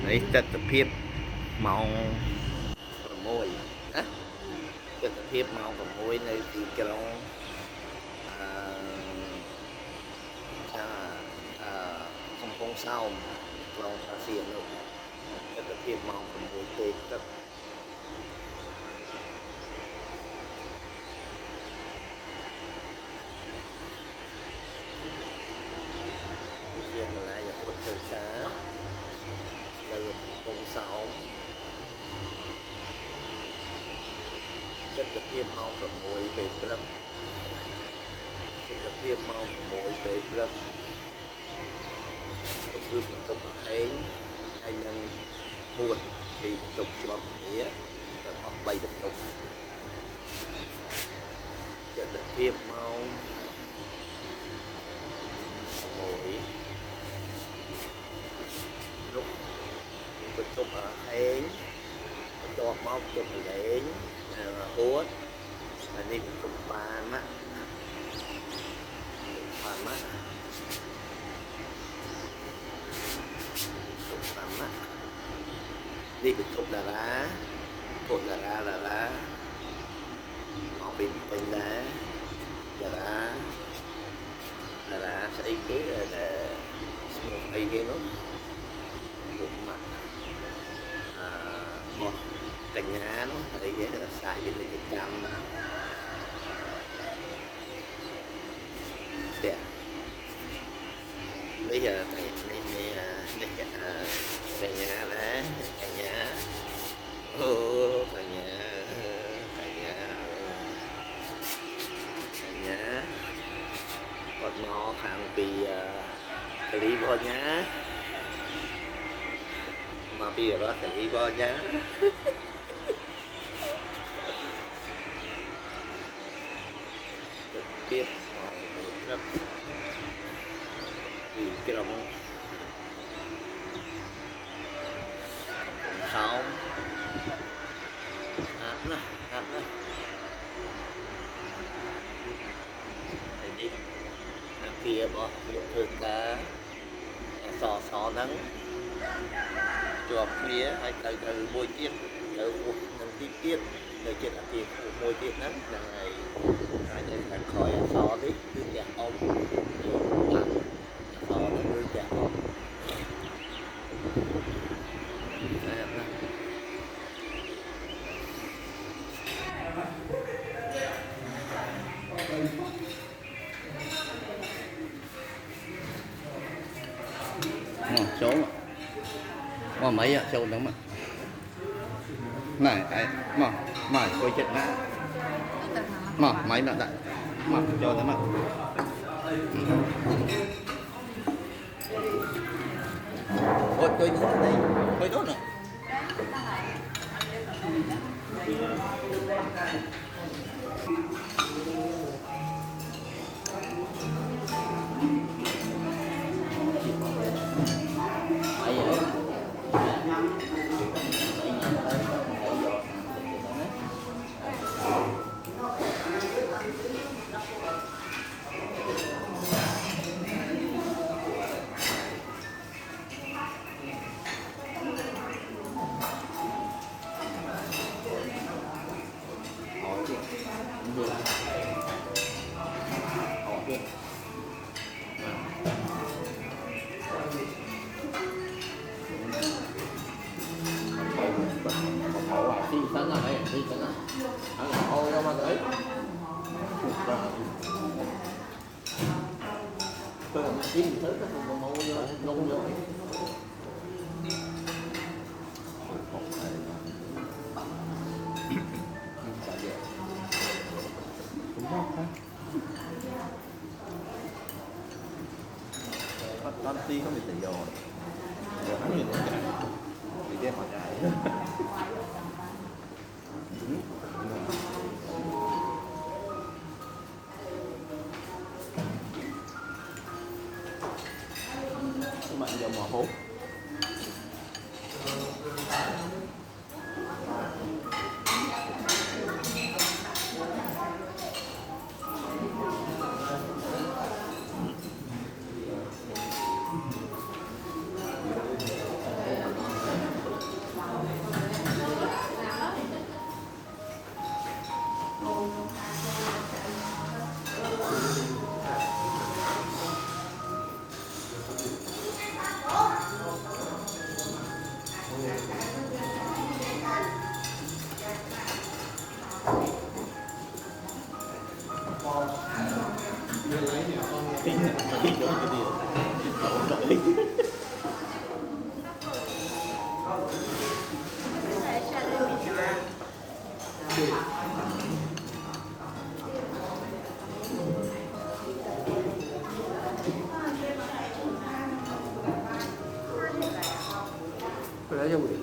đấy tất tập hiệp màu môi á tất tập hiệp màu và môi nơi thì cái đó à, không sao lòng ta xiên đâu tất tập hiệp màu và môi tê tất xiên là lại một thời xa từ không sao chất tập hiệp màu và môi về lâm chất tập hiệp màu và môi về lâmคือผมตกเองไอ้ยังปวดthì tục cho nghĩa là họ bay được tục cho được tiếp mau mỗi lúc mình tục ở hén cho máu tục đến hút là đi tục bàn á đi được thuộc là lá họ bị bệnh là sẽ ý kiến là một ý kiến lắm một mặt một cành nhà nó ý kiến là xài bên này trăm đẹp bây giờ này cả nhà đấy cả nhà cả nhà con ngó hàng vì đi vô nhá mà bây giờ đó đi vô nhá tiếp vì cái đồng không hát nữa đi kia bỏ lượng thường cá sò nắng chuột phía hay từ môi tiết từ nâng tiết từ trên là tiền môi tiết nắng là ngày hai ngày càng khỏi sò đi cứ nhà ông sò nó cứ nhà ông số mà mấy ạ số đó mà này mà quay chuyện nè mà mấy nè đại mà cho nó mà ôi tôi đây tôi tốt rồi tôi làm chín thứ nó không có ngon vô con ti không bị tỉ rồi giờ hắn nhìn bị đem vào chạy bạn giờ mọc là cho quỷ.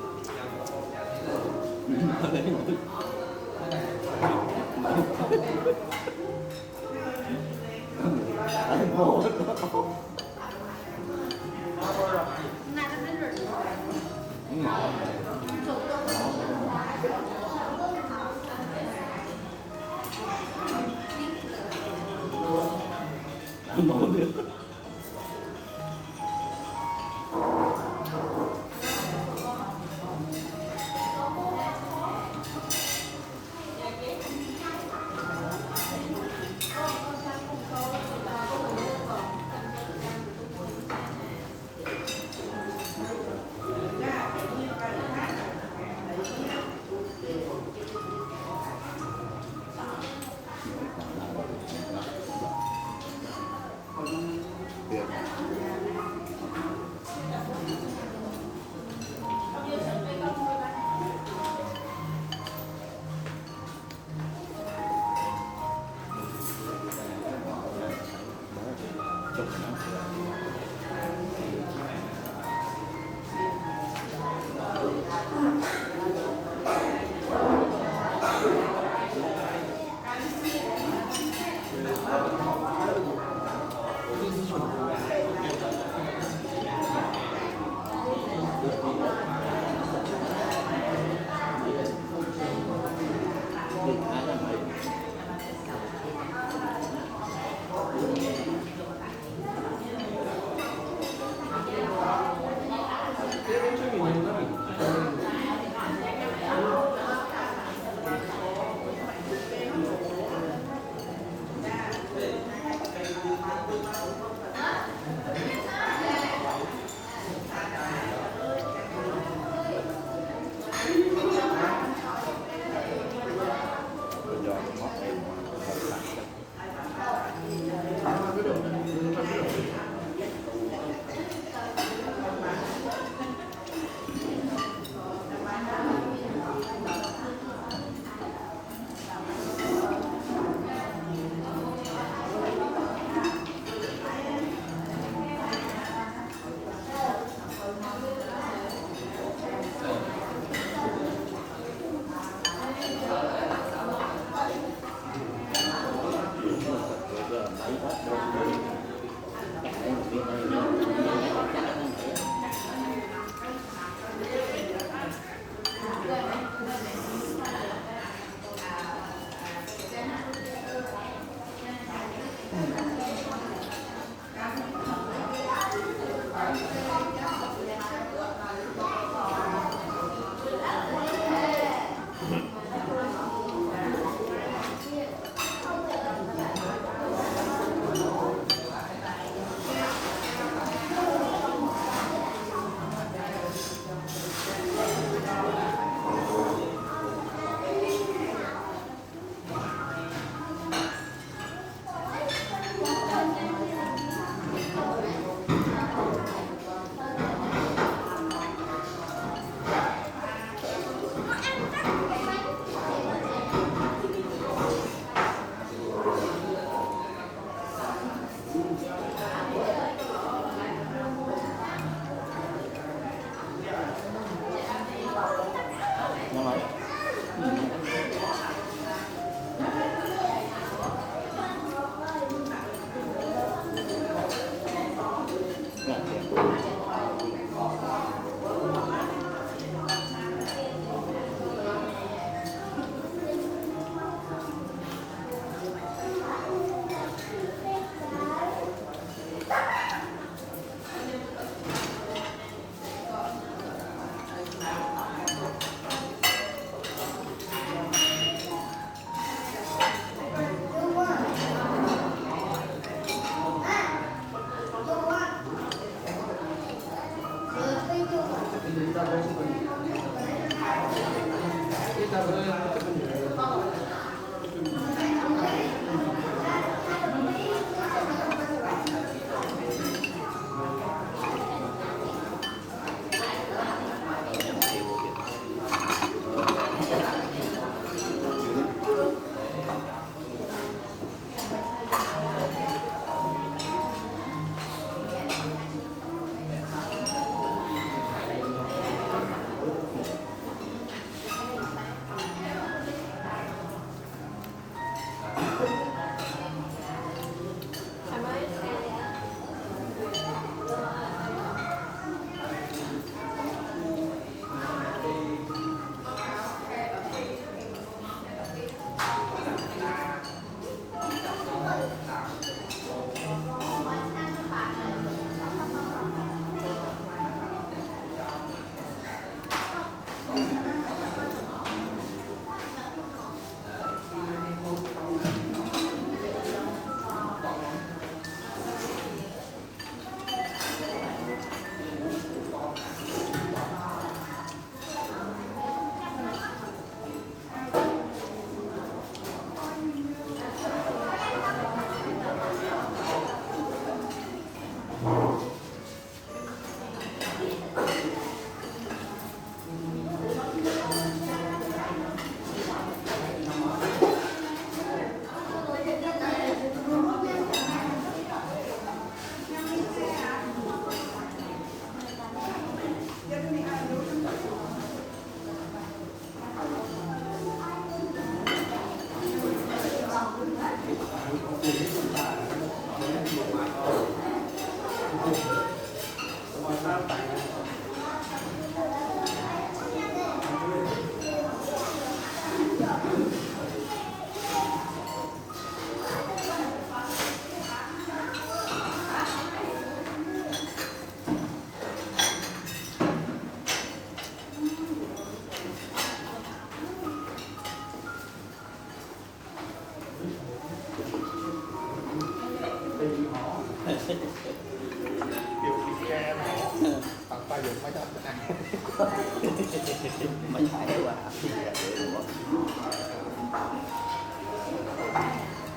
Mấy phải quá thì là được rồi.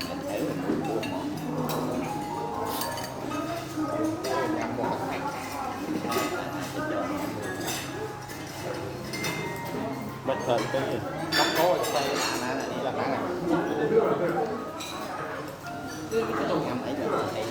Mình thấy là mua món. Bất thần cái gì? Tóc cố ở đây là đi là này. Em thấy là thấy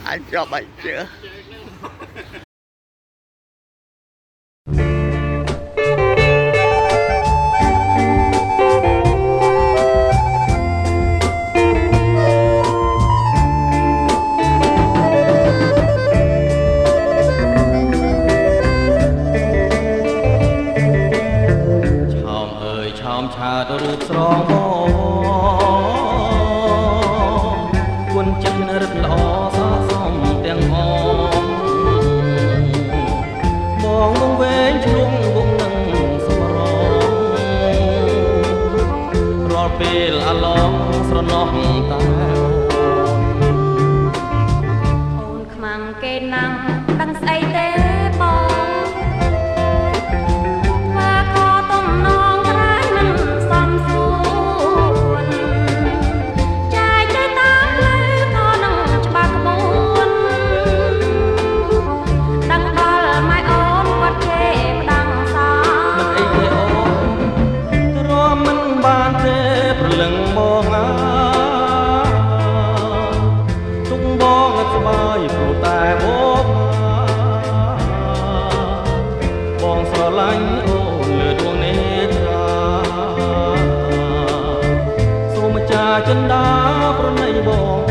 anh cho mày chưa? ចិន្តាប្រណីបង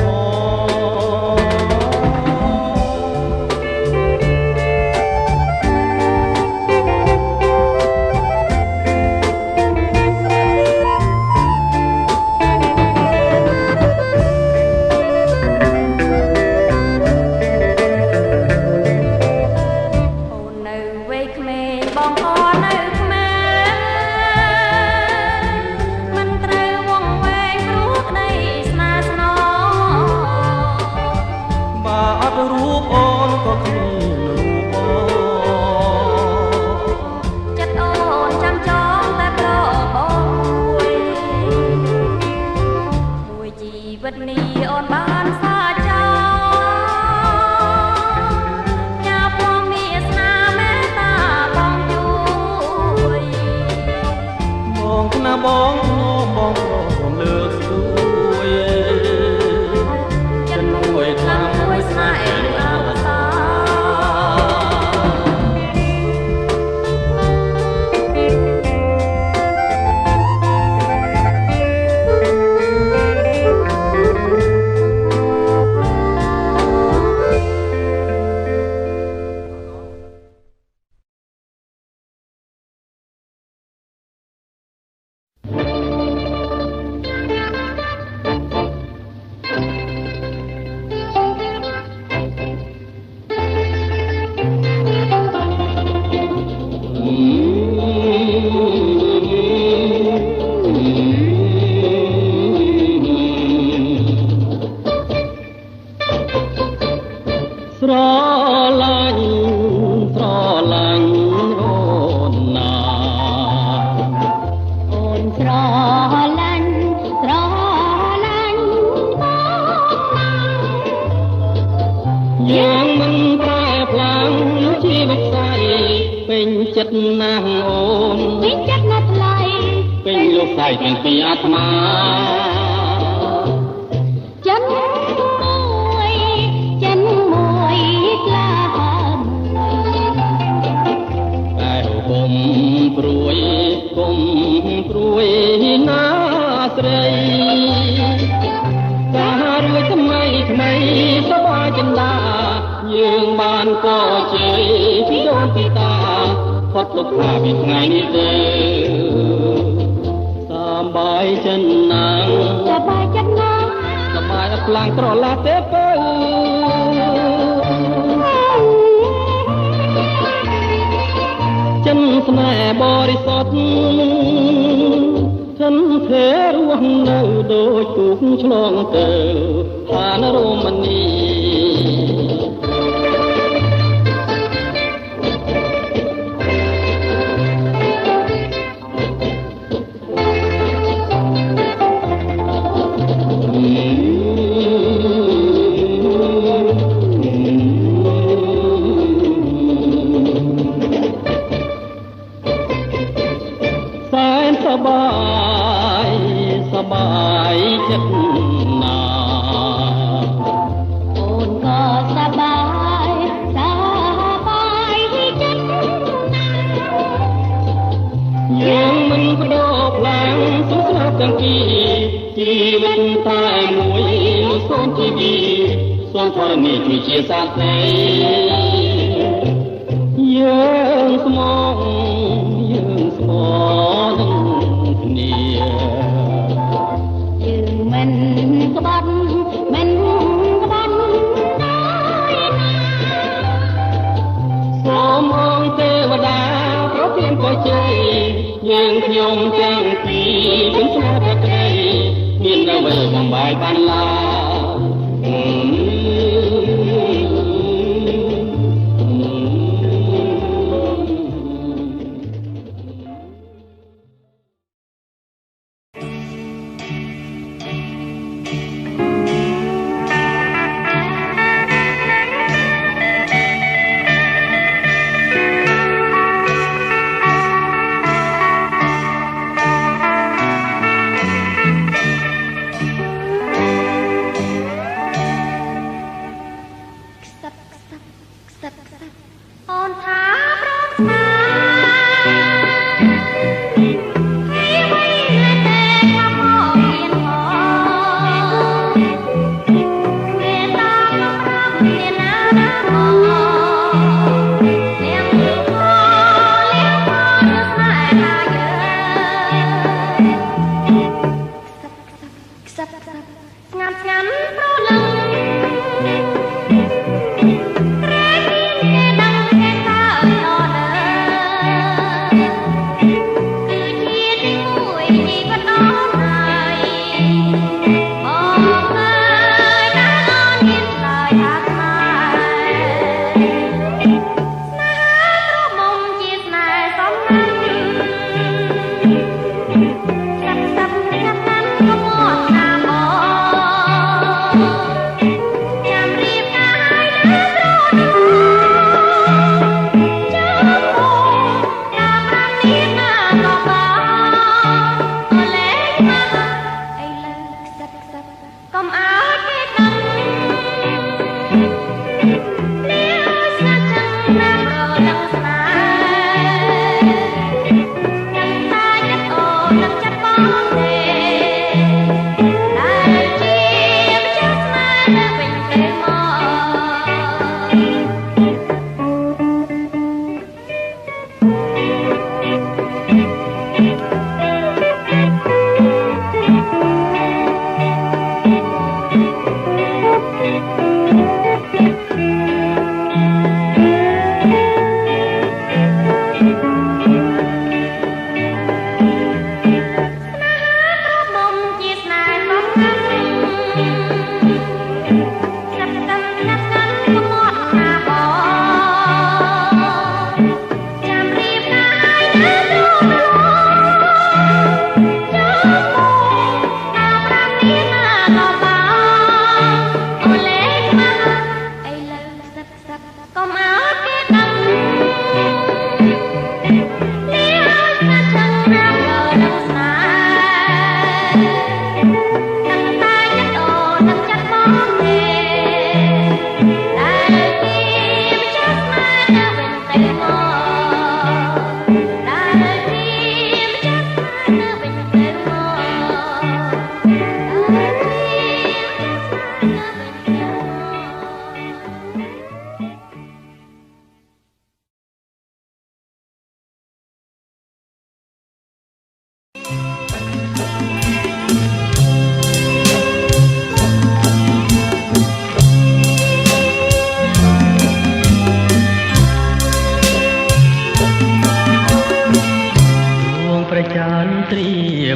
បងបងបងលើកស្ទួយចិនមួយខ្លាំងមួយស្នេហ៍អវសាស្រឡាញ់អូនណាអូនស្រឡាញ់បងយ៉ាងមិនប្រែផ្លាំងជីវិតស្អីពេញចិត្តណាស់អូនពេញចិត្តណាស់ថ្លៃពេញលោកស្អីទាំងពីអាត្មាព្រួយណាស្រីការួយថ្មីសប្បាយចិន្តាយើងបានក៏ជ័យពីដូនពីតាផុតទុក្ខពីថ្ងៃនេះទេសប្បាយចិនណាសប្បាយចិត្តណាស់សប្បាយខ្លាំងត្រឡប់ទេពើចិនស្នេហ៍បរិសុទ្ធចិនភេរស់នៅដូចទូកឆ្លងទៅឋានរមនីសប្បាយចិត្តណាអូនក៏សប្បាយចិត្តណាយើងមិនបដូរផ្លាំងសុខស្នាប់ទាំងពីរជីវិតតែមួយសូមជីវីសូមធរណីជួយជាសាស្ត្រីយើងស្មងនឹងគ្នាយើងមិនក្បត់សូមអង្គទេវតាប្រទានពរជ័យយើងខ្ញុំទាំងពីរជំនះប្រក្រីមាននៅអ្វីបំបាយបានឡើយ Hãy subscribe cho kênh Ghiền Mì Gõ để không bỏ lỡ Hãy subscribe cho kênh Ghiền Mì Gõ để không bỏ lỡ Hãy subscribe cho kênh Ghiền Mì Gõ để không bỏ lỡ Hãy subscribe cho kênh Ghiền Mì Gõ để không bỏ lỡ ស្រាឡាញ់ស្រឡាញ់ Sắp sắp ngắm ngắm pro lưng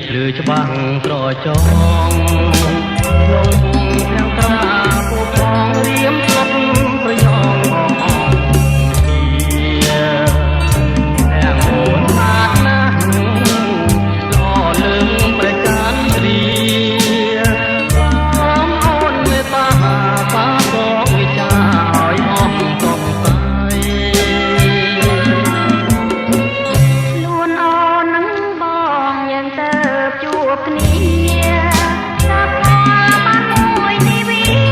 ភ្លឺច្បាស់ត្រចងក្នុងទាំងត្រាពូផងរៀមស្លុតប្រយ៉ងទាំងអូនខាតណាស់ល្អលឹងប្រចាំត្រៀខ្ញុំអូនមេត្តាបាបងវិចាឲ្យអស់កំសាយខ្លួនអូននឹងបងយ៉ាងទៅជួបគ្នាសាប់បានមួយជីវិត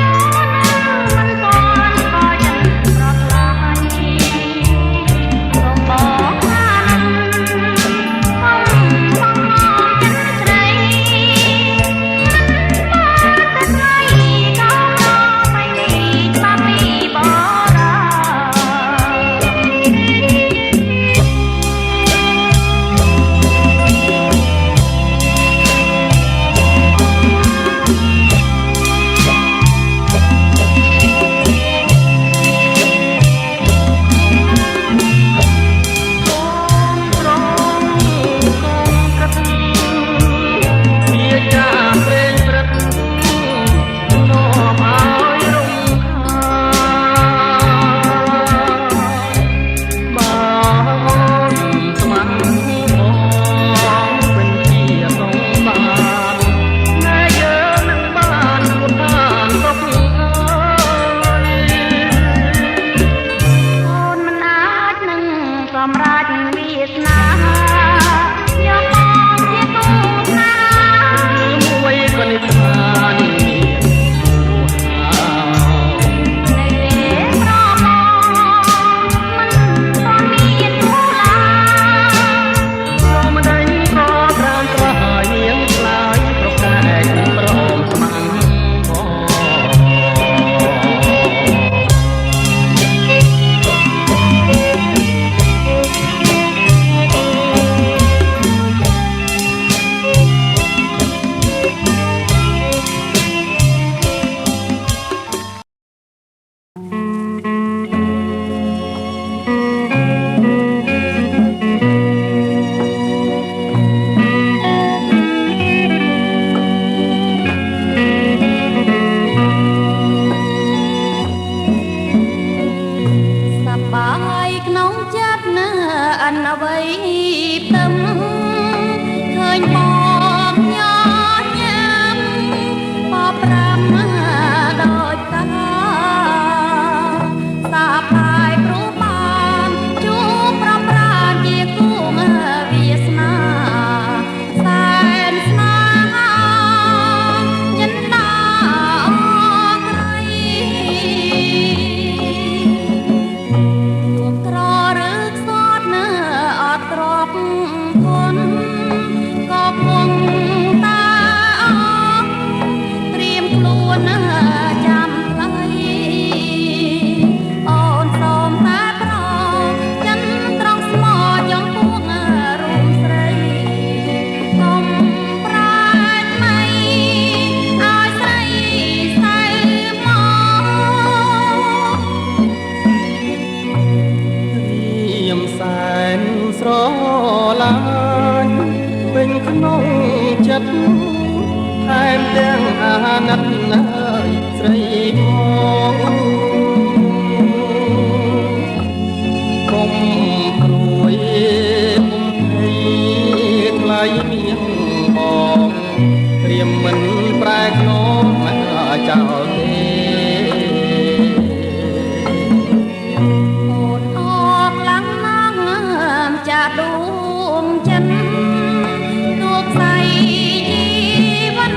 នចាំផ្លៃអូនសូមតែប្រចិនត្រង់ស្មោចំពោះរូបស្រីកុំប្រាជ្ញមិនឲ្យស្រីសៅមករៀមសែនស្រឡាញ់ពេញក្នុងចិត្តថែមទាំងអាណិតអើយស្រីមកកុំព្រួយកុំភ័យថ្លៃមានបងត្រៀមមិនប្រែខ្នងចោលទេអូនអកឡើងងចាដួងចិនទួខ្សែជីវិត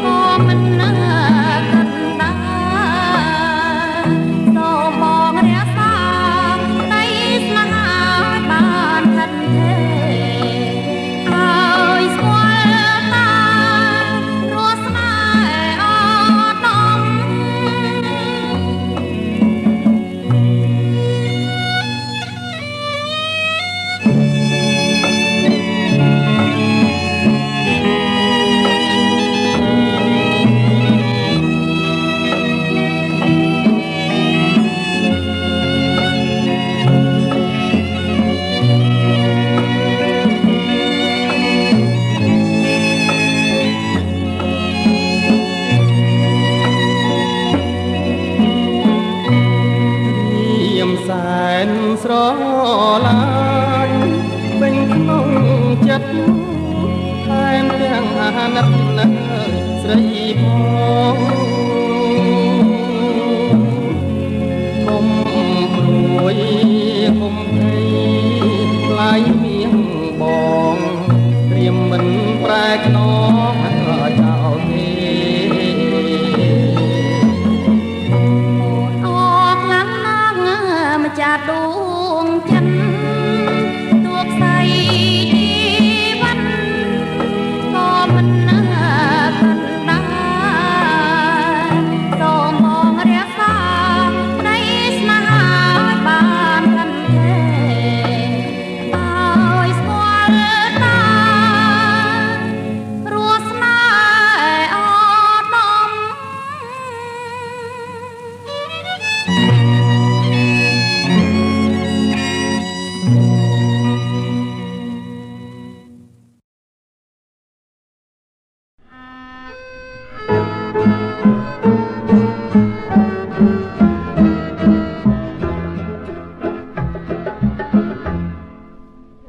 ក៏មិនកាត់ដាសូមបងរក្សាដីស្នេហាបានថិតថេរហើយស្គាល់តារស់ស្នេហ៍អត់ដំរៀមសែនស្រឡាញ់ពេញក្នុងចិត្តថែមទាំងអាណិតណាស់ស្រីផងកុំព្រួយកុំភ័យថ្លៃមានបងត្រៀមមិនប្រែខ្នងចោលទេ អូនអកឡើងម្ចាស់ដួងចិនទួខ្សែជីវិតក៏មិនកាត់ដាសូមបងរក្សាដីស្នេហាបានកាន់ទេឲ្យស្គាល់តារស់ស្នេហ៍អត់ដំ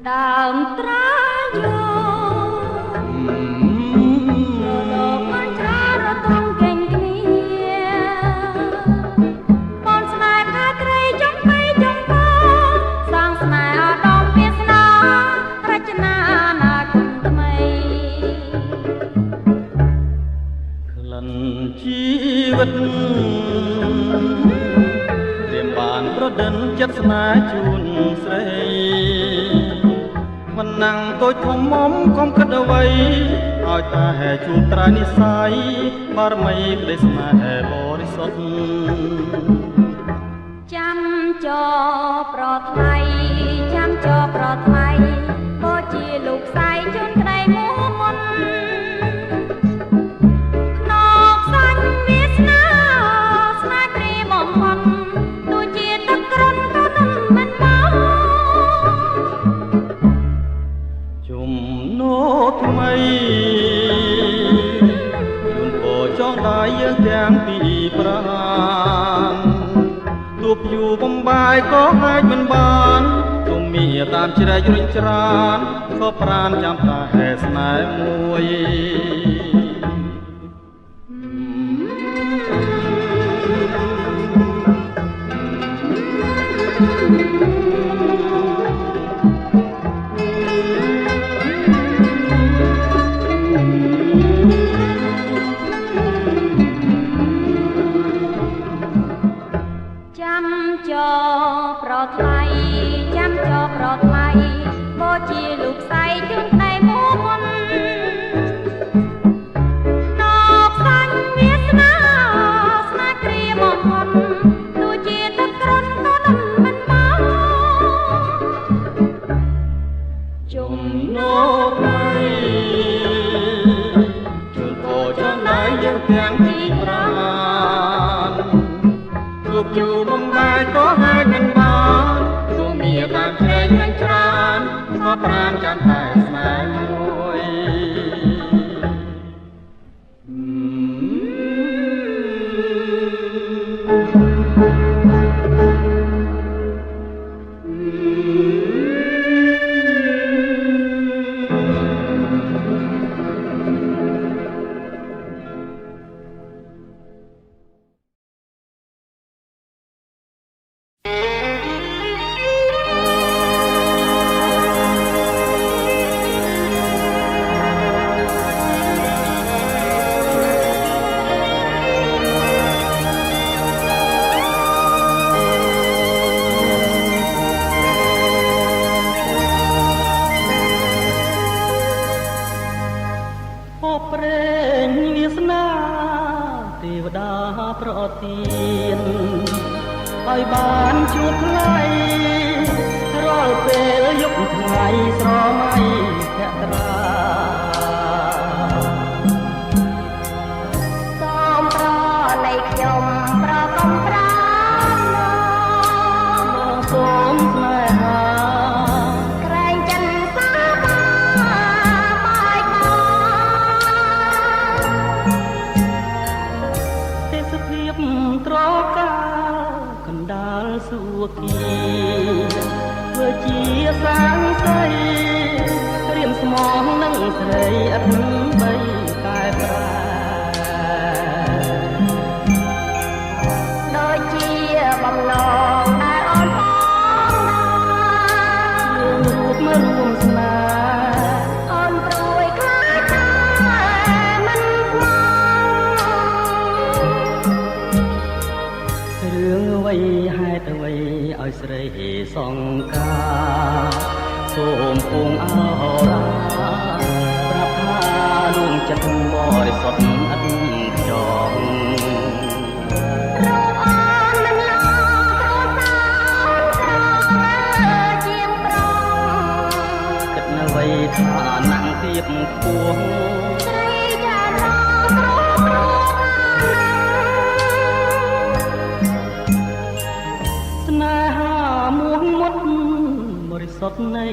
ដើមត្រាយោរកមិនច្រារត្រង់កេងគ្នាបនស្នេហ៍ខាត្រីចំបៃចំបសងស្នេហ៍អដំវាសនារចនានាគមថ្មី ក្លិនជីវិតត្រៀមបានប្រដិនចិត្តស្នេហ៍ជូនស្រីមិនណាំងតូចធំមុំកុំគិតអ្វីឲ្យតាហែជួបត្រានិស័យបារមីក្តីស្នេហ៍បរិសុទ្ធ ចាំចោប្រថ្លៃចាំចោប្រថ្លៃក៏ជាលោកស្រីជូនក្តីមួមុនណកសាញ់វាសនាស្នេហ៍ព្រាបំផុតទោះជាទឹកក្រន់ក៏នឹងមិនមក ជំនោថ្មីជូនពរចងដៃយើងទាំងពីរប្រាណទោះយូរបំបាយក៏អាចមិនបានទុំមានតាមជ្រែករុញច្រានក៏ប្រានចាំតាហេស្នេហ៍មួយ ចាំចោប្រថ្លៃចាំចោប្រថ្លៃក៏ជាលោកស្រីជូនក្តីមួមុនណកសាញ់វា យើងទាំងពីរប្រាណជួបយូរបំបាយក៏ហើយមិនបានទោះមានតាមជ្រែកនឹងច្រើនក៏ប្រាណចាំតែស្នេហ៍មួយ ឲ្យបានជួបថ្លៃរាល់ពេលយប់ថ្ងៃស្រមៃភក្ត្រាសូមប្រនៃខ្ញុំប្រកុំប្រាណមកសូមស្នេហាក្រែងចិនសាបាបាយបោទេសភាពត្រកាកណ្ដាលសួគ៌ធ្វើជាសាងសីរៀមស្មងនឹងស្រីអត់បីកែប្រែដូចជាបំណងដែលអូនបងរូបមករួមស្នេហ៍អូនព្រួយខ្លាចតែមិនស្មងរឿងអ្វីហេតុអ្វីឲ្យស្រីសង្ការសូមពងអរ៉ាប្រាប់ថាដួងចិត្តបរិសុទ្ធអត់ខ្យងរកអូនមិនឡងគ្រួសារជាងប្រងគិតនៅអ្វីថាណាំងទៀបខ្ពស់ស្រីចារងគ្រូស្នេហាមួងមុតបរិសុទ្ធនៃ